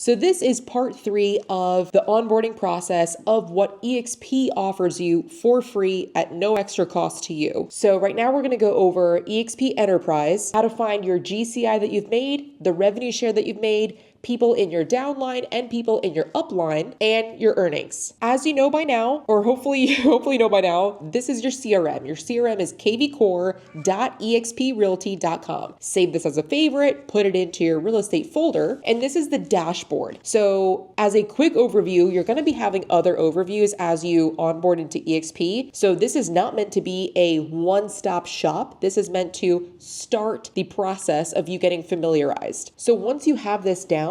So this is part 3 of the onboarding process of what EXP offers you for free at no extra cost to you. So right now we're going to go over EXP Enterprise, how to find your GCI that you've made, the revenue share that you've made, people in your downline and people in your upline, and your earnings. As you know by now, or hopefully know by now, this is your CRM. Your CRM is kvcore.exprealty.com. Save this as a favorite, put it into your real estate folder, and this is the dashboard. So as a quick overview, you're going to be having other overviews as you onboard into EXP. So this is not meant to be a one-stop shop. This is meant to start the process of you getting familiarized. So once you have this down,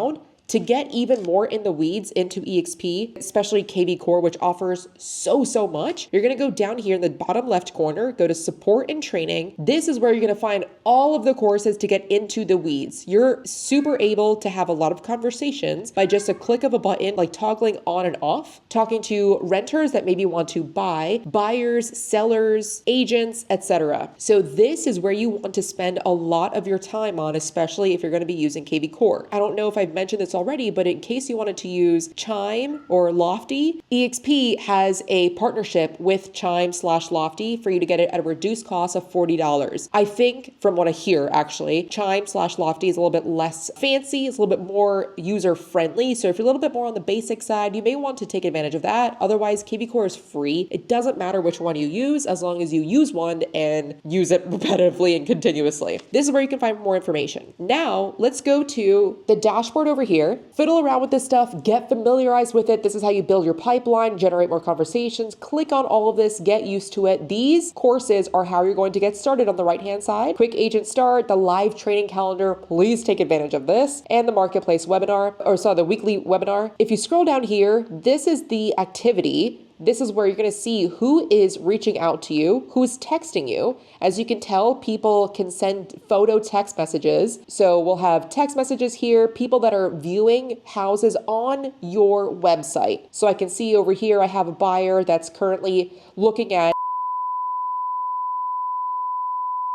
to get even more in the weeds into EXP, especially KvCore, which offers so much, you're going to go down here in the bottom left corner, go to support and training. This is where you're going to find all of the courses to get into the weeds. You're super able to have a lot of conversations by just a click of a button, like toggling on and off, talking to renters that maybe want to buy, buyers, sellers, agents, etc. So this is where you want to spend a lot of your time on, especially if you're going to be using KvCore. I don't know if I've mentioned this already, but in case you wanted to use Chime or Lofty, EXP has a partnership with Chime/Lofty for you to get it at a reduced cost of $40. I think from what I hear, actually, Chime/Lofty is a little bit less fancy, it's a little bit more user friendly. So if you're a little bit more on the basic side, you may want to take advantage of that. Otherwise, KvCore is free. It doesn't matter which one you use as long as you use one and use it repetitively and continuously. This is where you can find more information. Now, let's go to the dashboard over here. Fiddle around with this stuff, get familiarized with it. This is how you build your pipeline, generate more conversations. Click on all of this, get used to it. These courses are how you're going to get started on the right-hand side. Quick agent start, the live training calendar, please take advantage of this, and the marketplace webinar, the weekly webinar. If you scroll down here, this is the activity. This is where you're going to see who is reaching out to you, who's texting you. As you can tell, people can send photo text messages. So we'll have text messages here, people that are viewing houses on your website. So I can see over here, I have a buyer that's currently looking at.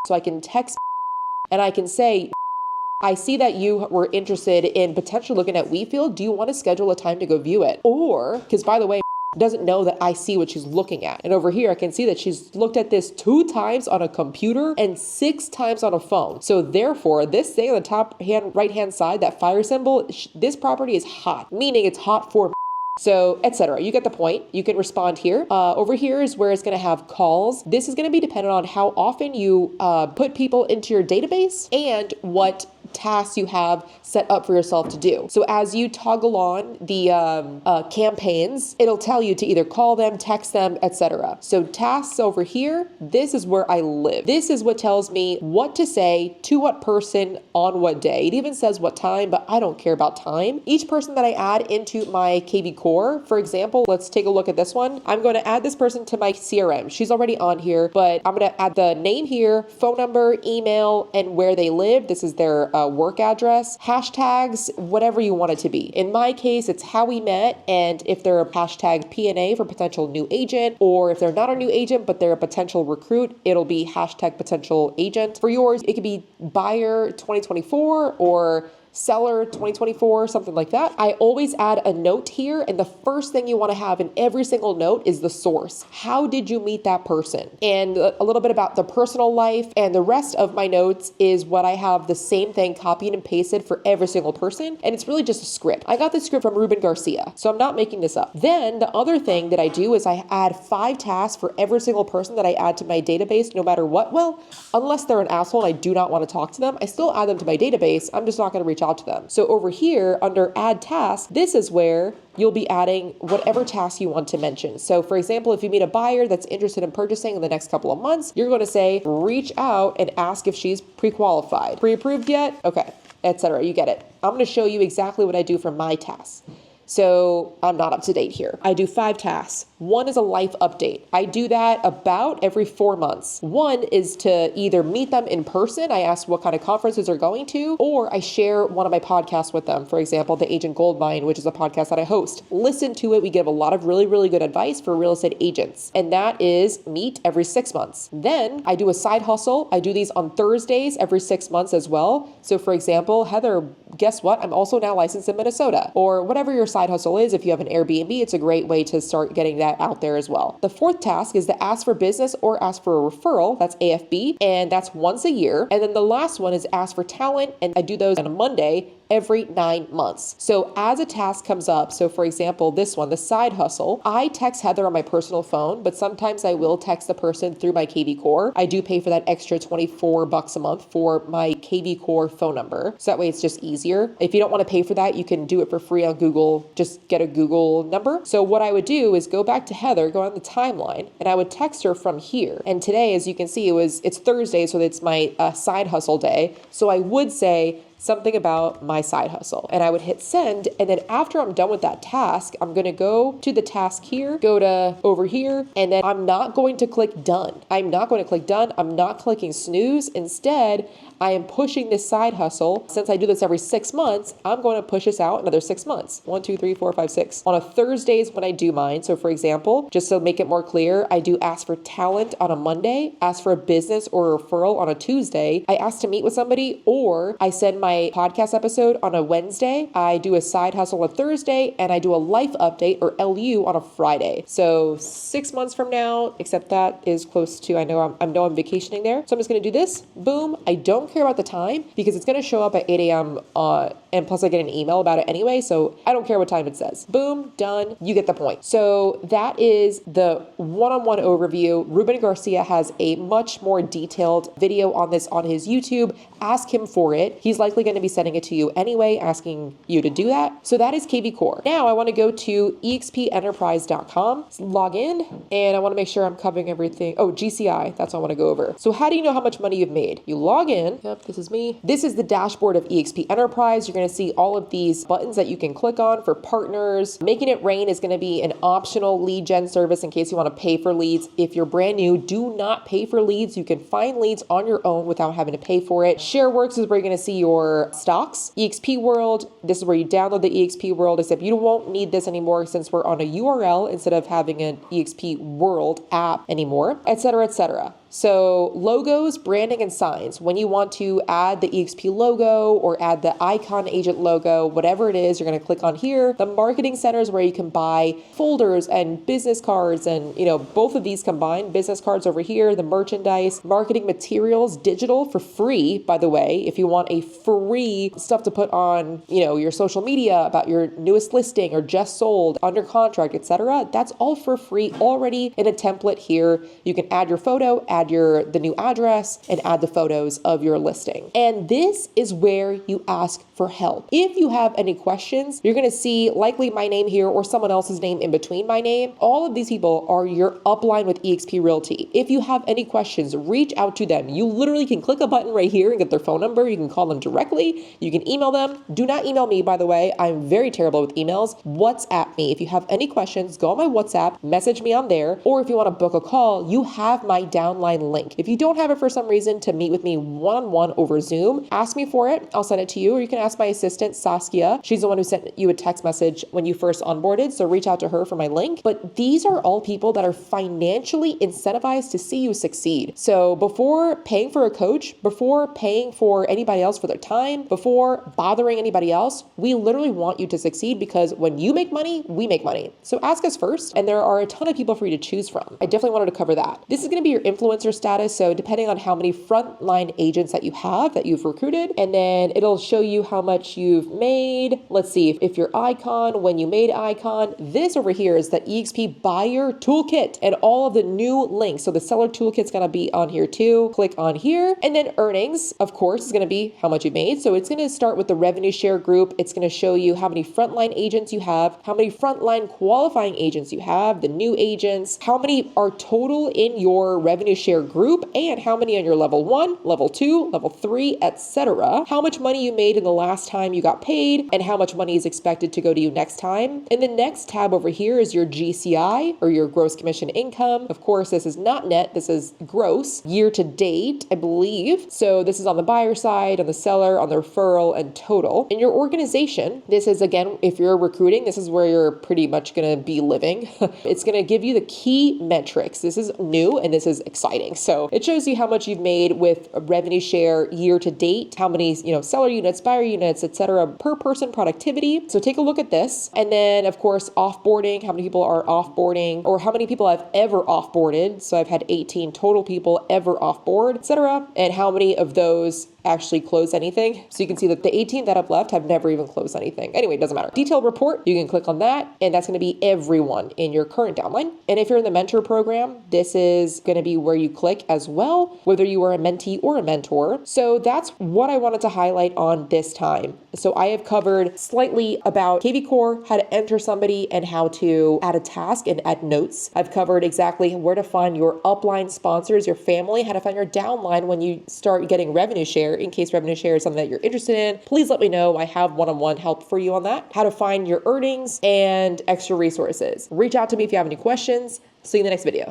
So I can text and I can say, I see that you were interested in potentially looking at Wheatfield. Do you want to schedule a time to go view it? Or, because by the way, doesn't know that I see what she's looking at. And over here, I can see that she's looked at this 2 times on a computer and 6 times on a phone. So therefore, this thing on the top right-hand side, that fire symbol, this property is hot, meaning it's hot for so, etc. You get the point. You can respond here. Over here is where it's going to have calls. This is going to be dependent on how often you put people into your database and what tasks you have set up for yourself to do. So as you toggle on the campaigns, it'll tell you to either call them, text them, etc. So tasks over here, this is where I live. This is what tells me what to say to what person on what day. It even says what time, but I don't care about time. Each person that I add into my KvCore, for example, let's take a look at this one. I'm going to add this person to my CRM. She's already on here, but I'm going to add the name here, phone number, email, and where they live. This is their work address, hashtags, whatever you want it to be. In my case, it's how we met, and if they're a hashtag P&A for potential new agent, or if they're not a new agent, but they're a potential recruit, it'll be hashtag potential agent. For yours, it could be buyer 2024 or seller 2024, something like that. I always add a note here, and the first thing you want to have in every single note is the source. How did you meet that person? And a little bit about the personal life, and the rest of my notes is what I have the same thing copied and pasted for every single person, and it's really just a script. I got this script from Ruben Garcia, so I'm not making this up. Then the other thing that I do is I add 5 tasks for every single person that I add to my database, no matter what. Well, unless they're an asshole and I do not want to talk to them, I still add them to my database. I'm just not going to reach out to them. So over here under add tasks, this is where you'll be adding whatever task you want to mention. So for example, if you meet a buyer that's interested in purchasing in the next couple of months, you're going to say, reach out and ask if she's pre-qualified. Pre-approved yet? Okay, etc. You get it. I'm going to show you exactly what I do for my tasks. So I'm not up to date here. I do 5 tasks. One is a life update. I do that about every 4 months. One is to either meet them in person. I ask what kind of conferences they're going to, or I share one of my podcasts with them. For example, the Agent Goldmine, which is a podcast that I host. Listen to it. We give a lot of really, really good advice for real estate agents. And that is meet every 6 months. Then I do a side hustle. I do these on Thursdays every 6 months as well. So for example, Heather guess what? I'm also now licensed in Minnesota, or whatever your side hustle is. If you have an Airbnb, it's a great way to start getting that out there as well. The fourth task is to ask for business or ask for a referral. That's AFB, and that's once a year. And then the last one is ask for talent, and I do those on a Monday every 9 months. So as a task comes up, so for example, this one, the side hustle, I text Heather on my personal phone, but sometimes I will text the person through my KvCore. I do pay for that extra $24 a month for my KvCore phone number. So that way it's just easier. If you don't want to pay for that, you can do it for free on Google. Just get a Google number. So what I would do is go back to Heather, go on the timeline, and I would text her from here. And today, as you can see, it's Thursday, so it's my side hustle day. So I would say something about my side hustle, and I would hit send. And then after I'm done with that task, I'm going to go to the task here, go to over here, and then I'm not going to click done. I'm not going to click done. I'm not clicking snooze. Instead, I am pushing this side hustle. Since I do this every 6 months, I'm going to push this out another 6 months. 1, 2, 3, 4, 5, 6. On a Thursdays when I do mine. So for example, just to make it more clear, I do ask for talent on a Monday, ask for a business or a referral on a Tuesday. I ask to meet with somebody, or I send my podcast episode on a Wednesday. I do a side hustle on a Thursday, and I do a life update or LU on a Friday. So 6 months from now, except that is close to, I know I'm vacationing there. So I'm just going to do this. Boom. I don't care about the time because it's going to show up at 8 a.m. And plus I get an email about it anyway. So I don't care what time it says. Boom, done. You get the point. So that is the one-on-one overview. Ruben Garcia has a much more detailed video on this on his YouTube. Ask him for it. He's likely going to be sending it to you anyway, asking you to do that. So that is KvCore. Now I want to go to expenterprise.com, log in, and I want to make sure I'm covering everything. Oh, GCI, that's what I want to go over. So how do you know how much money you've made? You log in. Yep, this is me. This is the dashboard of EXP Enterprise. You're going to see all of these buttons that you can click on for partners. Making it rain is going to be an optional lead gen service in case you want to pay for leads. If you're brand new, do not pay for leads. You can find leads on your own without having to pay for it. ShareWorks is where you're going to see your stocks. EXP World, this is where you download the EXP World, except you won't need this anymore since we're on a URL instead of having an EXP World app anymore, etc., etc. So logos, branding, and signs. When you want to add the EXP logo or add the icon agent logo, whatever it is, you're going to click on here. The marketing center is where you can buy folders and business cards, and both of these combined. Business cards over here, the merchandise, marketing materials, digital for free, by the way. If you want a free stuff to put on, your social media about your newest listing or just sold, under contract, etc., that's all for free already in a template here. You can add your photo, add the new address, and add the photos of your listing. And this is where you ask for help. If you have any questions, you're going to see likely my name here or someone else's name in between my name. All of these people are your upline with eXp Realty. If you have any questions, reach out to them. You literally can click a button right here and get their phone number. You can call them directly. You can email them. Do not email me, by the way. I'm very terrible with emails. WhatsApp me. If you have any questions, go on my WhatsApp, message me on there, or if you want to book a call, you have my Downline link. If you don't have it for some reason to meet with me one-on-one over Zoom, ask me for it. I'll send it to you, or you can ask my assistant, Saskia. She's the one who sent you a text message when you first onboarded, so reach out to her for my link. But these are all people that are financially incentivized to see you succeed. So before paying for a coach, before paying for anybody else for their time, before bothering anybody else, we literally want you to succeed, because when you make money, we make money. So ask us first, and there are a ton of people for you to choose from. I definitely wanted to cover that. This is going to be your influencer status. So depending on how many frontline agents that you have that you've recruited, and then it'll show you how much you've made. Let's see if your icon, when you made icon. This over here is the EXP buyer toolkit and all of the new links. So the seller toolkit's going to be on here too. Click on here, and then earnings, of course, is going to be how much you made. So it's going to start with the revenue share group. It's going to show you how many frontline agents you have, how many frontline qualifying agents you have, the new agents, how many are total in your revenue share group, and how many on your level 1, level 2, level 3, etc. How much money you made in the last time you got paid, and how much money is expected to go to you next time. And the next tab over here is your GCI, or your gross commission income. Of course, this is not net, this is gross, year to date, I believe. So this is on the buyer side, on the seller, on the referral, and total. In your organization, this is, again, if you're recruiting, this is where you're pretty much going to be living. It's going to give you the key metrics. This is new and this is exciting. exciting. So it shows you how much you've made with a revenue share year to date, how many, seller units, buyer units, etc. per person productivity. So take a look at this. And then of course, offboarding, how many people are offboarding, or how many people I've ever offboarded. So I've had 18 total people ever offboard, etc. And how many of those actually close anything. So you can see that the 18 that I've left have never even closed anything. Anyway, it doesn't matter. Detailed report, you can click on that, and that's going to be everyone in your current downline. And if you're in the mentor program, this is going to be where you click as well, whether you are a mentee or a mentor. So that's what I wanted to highlight on this time. So I have covered slightly about KvCore, how to enter somebody, and how to add a task and add notes. I've covered exactly where to find your upline sponsors, your family, how to find your downline when you start getting revenue share. In case revenue share is something that you're interested in, please let me know. I have one-on-one help for you on that. How to find your earnings and extra resources. Reach out to me if you have any questions. See you in the next video.